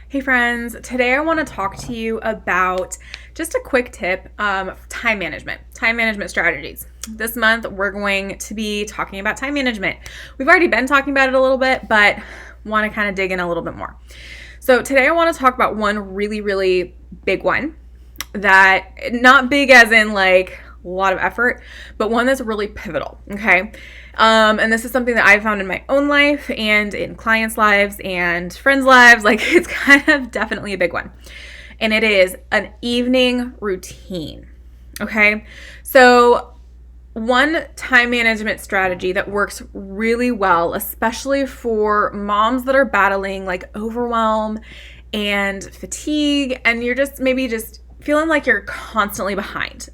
Hey friends, today I want to talk to you about just a quick tip, time management strategies. This month we're going to be talking about time management. We've already been talking about it a little bit, but want to kind of dig in a little bit more. So today I want to talk about one really, really big one that, not big as in like a lot of effort, but one that's really pivotal, okay? And this is something that I've found in my own life and in clients' lives and friends' lives. Like, it's kind of definitely a big one. And it is an evening routine, okay? So one time management strategy that works really well, especially for moms that are battling like overwhelm and fatigue, and you're just feeling like you're constantly behind.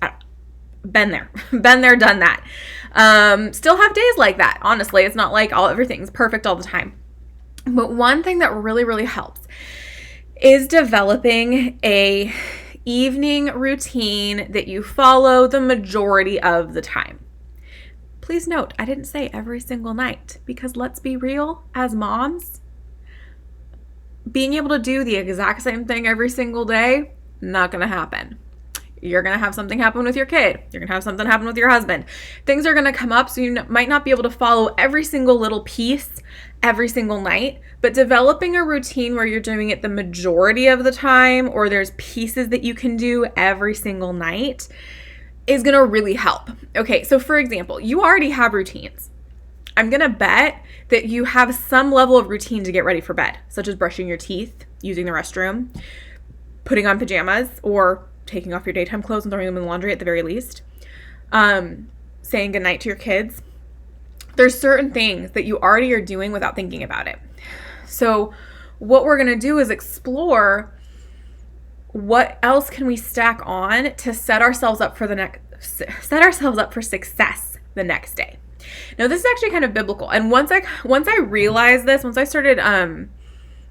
Been there, done that. Still have days like that. Honestly, it's not like everything's perfect all the time. But one thing that really, really helps is developing a evening routine that you follow the majority of the time. Please note, I didn't say every single night, because let's be real, as moms, being able to do the exact same thing every single day, not going to happen. You're going to have something happen with your kid. You're going to have something happen with your husband. Things are going to come up, so you might not be able to follow every single little piece every single night, but developing a routine where you're doing it the majority of the time, or there's pieces that you can do every single night, is going to really help. Okay, so for example, you already have routines. I'm going to bet that you have some level of routine to get ready for bed, such as brushing your teeth, using the restroom, putting on pajamas, or taking off your daytime clothes and throwing them in the laundry at the very least, saying goodnight to your kids. There's certain things that you already are doing without thinking about it. So what we're going to do is explore what else can we stack on to set ourselves up for success the next day. Now, this is actually kind of biblical. And once I realized this, once I started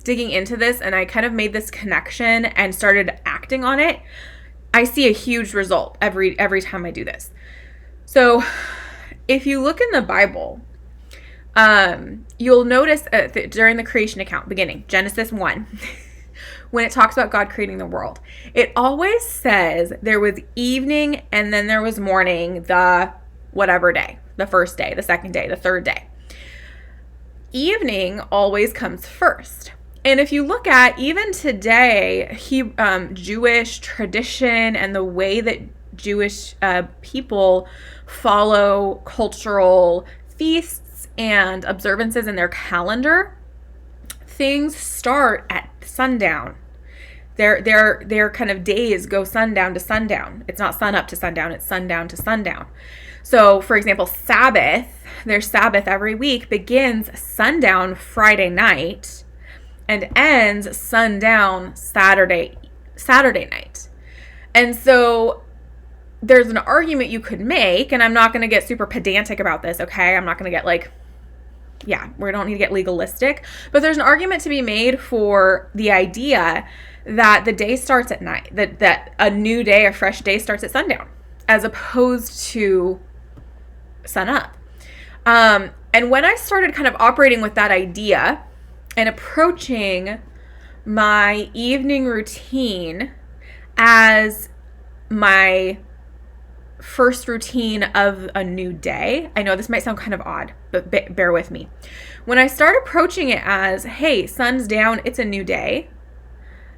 digging into this and I kind of made this connection and started acting on it, I see a huge result every time I do this. So if you look in the Bible, you'll notice during the creation account, beginning, Genesis 1, when it talks about God creating the world, it always says there was evening and then there was morning, the whatever day, the first day, the second day, the third day. Evening always comes first. And if you look at even today, Jewish tradition and the way that Jewish people follow cultural feasts and observances in their calendar, things start at sundown. Their kind of days go sundown to sundown. It's not sun up to sundown, it's sundown to sundown. So, for example, their Sabbath every week begins sundown Friday night and ends sundown Saturday night. And so there's an argument you could make, and I'm not going to get super pedantic about this, okay? I'm not going to get we don't need to get legalistic, but there's an argument to be made for the idea that the day starts at night, that a new day, a fresh day starts at sundown, as opposed to sun up. And when I started kind of operating with that idea and approaching my evening routine as my first routine of a new day, I know this might sound kind of odd, but bear with me. When I start approaching it as, hey, sun's down, it's a new day,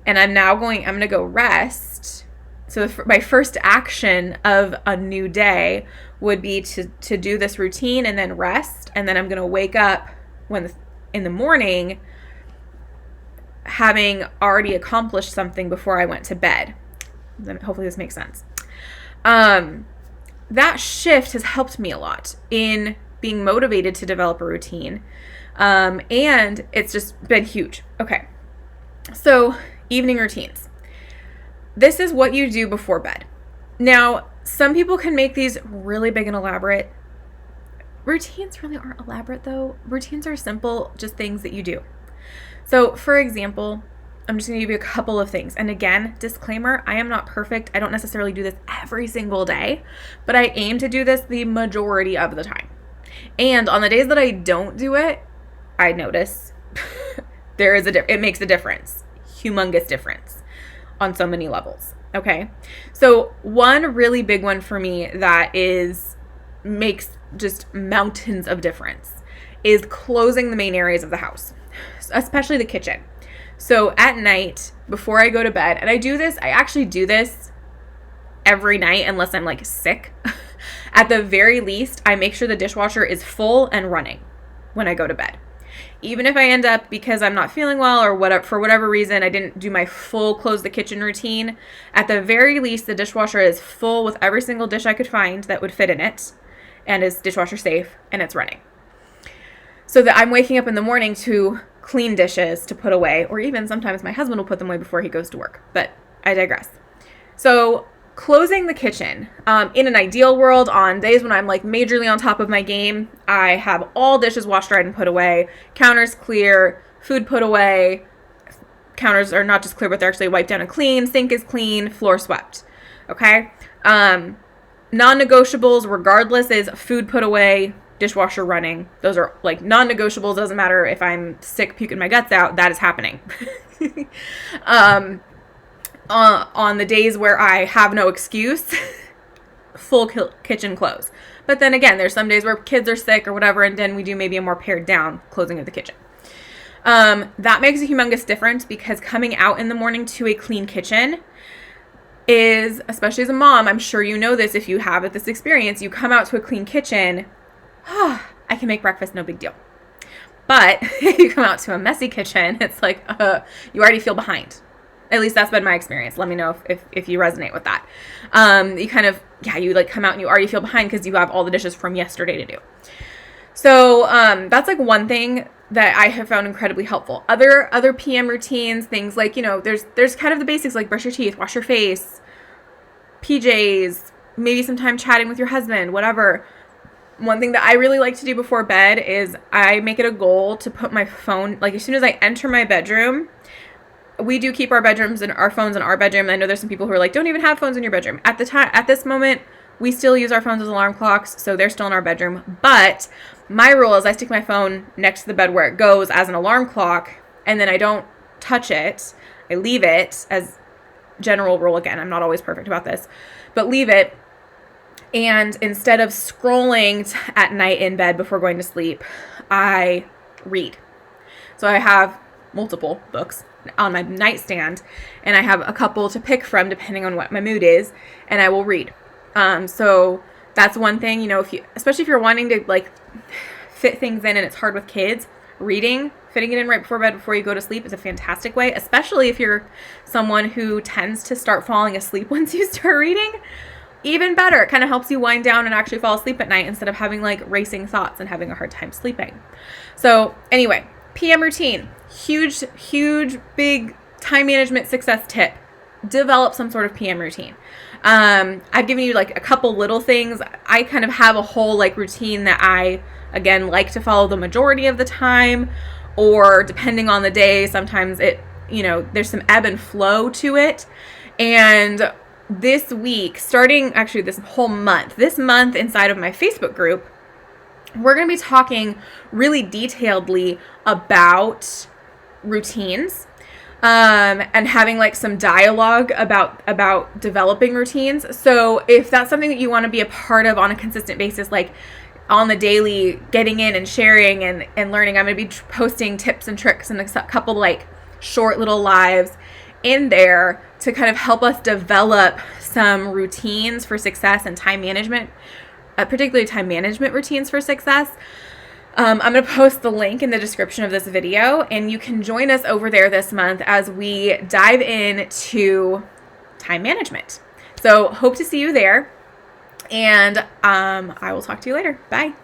and I'm going to go rest. So my first action of a new day would be to do this routine and then rest, and then I'm going to wake up in the morning having already accomplished something before I went to bed. Then hopefully this makes sense. That shift has helped me a lot in being motivated to develop a routine. And it's just been huge. Okay. So evening routines. This is what you do before bed. Now, some people can make these really big and elaborate. Routines really aren't elaborate though. Routines are simple, just things that you do. So for example, I'm just going to give you a couple of things. And again, disclaimer, I am not perfect. I don't necessarily do this every single day, but I aim to do this the majority of the time. And on the days that I don't do it, I notice it makes a difference. humongous difference on so many levels. Okay. So one really big one for me that makes just mountains of difference is closing the main areas of the house, especially the kitchen. So at night before I go to bed, and I actually do this every night unless I'm like sick. At the very least, I make sure the dishwasher is full and running when I go to bed. Even if I end up, because I'm not feeling well or whatever, for whatever reason, I didn't do my full close the kitchen routine, at the very least, the dishwasher is full with every single dish I could find that would fit in it and is dishwasher safe, and it's running. So that I'm waking up in the morning to clean dishes to put away, or even sometimes my husband will put them away before he goes to work, but I digress. So closing the kitchen, in an ideal world, on days when I'm like majorly on top of my game, I have all dishes washed, dried, and put away, counters clear, food put away, counters are not just clear, but they're actually wiped down and clean, sink is clean, floor swept, okay? Non-negotiables, regardless, is food put away, dishwasher running. Those are like non-negotiables. Doesn't matter if I'm sick, puking my guts out, that is happening. On the days where I have no excuse, full kitchen close. But then again, there's some days where kids are sick or whatever, and then we do maybe a more pared down closing of the kitchen. That makes a humongous difference, because coming out in the morning to a clean kitchen is, especially as a mom, I'm sure you know this if you have this experience, you come out to a clean kitchen, I can make breakfast, no big deal. But if you come out to a messy kitchen, it's like, you already feel behind. At least that's been my experience. Let me know if you resonate with that. You kind of, you like come out and you already feel behind because you have all the dishes from yesterday to do. So that's like one thing that I have found incredibly helpful. Other PM routines, things like, there's kind of the basics like brush your teeth, wash your face, PJs, maybe some time chatting with your husband, whatever. One thing that I really like to do before bed is I make it a goal to put my phone, like as soon as I enter my bedroom. We do keep our bedrooms and our phones in our bedroom. I know there's some people who are like, don't even have phones in your bedroom. At this moment, we still use our phones as alarm clocks, so they're still in our bedroom. But my rule is I stick my phone next to the bed where it goes as an alarm clock, and then I don't touch it. I leave it as general rule. Again, I'm not always perfect about this, but leave it. And instead of scrolling at night in bed before going to sleep, I read. So I have multiple books on my nightstand, and I have a couple to pick from depending on what my mood is, and I will read. So that's one thing, especially if you're wanting to like fit things in and it's hard with kids, fitting it in right before bed before you go to sleep is a fantastic way, especially if you're someone who tends to start falling asleep once you start reading. Even better, it kind of helps you wind down and actually fall asleep at night instead of having like racing thoughts and having a hard time sleeping. So anyway, PM routine, huge, big time management success tip. Develop some sort of PM routine. I've given you like a couple little things. I kind of have a whole like routine that I, again, like to follow the majority of the time, or depending on the day, sometimes there's some ebb and flow to it. And this week, starting actually this month inside of my Facebook group, we're going to be talking really detailedly about routines, and having like some dialogue about developing routines. So if that's something that you want to be a part of on a consistent basis, like on the daily, getting in and sharing and learning, I'm going to be posting tips and tricks and a couple like short little lives in there to kind of help us develop some routines for success and time management, particularly time management routines for success. I'm going to post the link in the description of this video, and you can join us over there this month as we dive into time management. So hope to see you there, and I will talk to you later. Bye.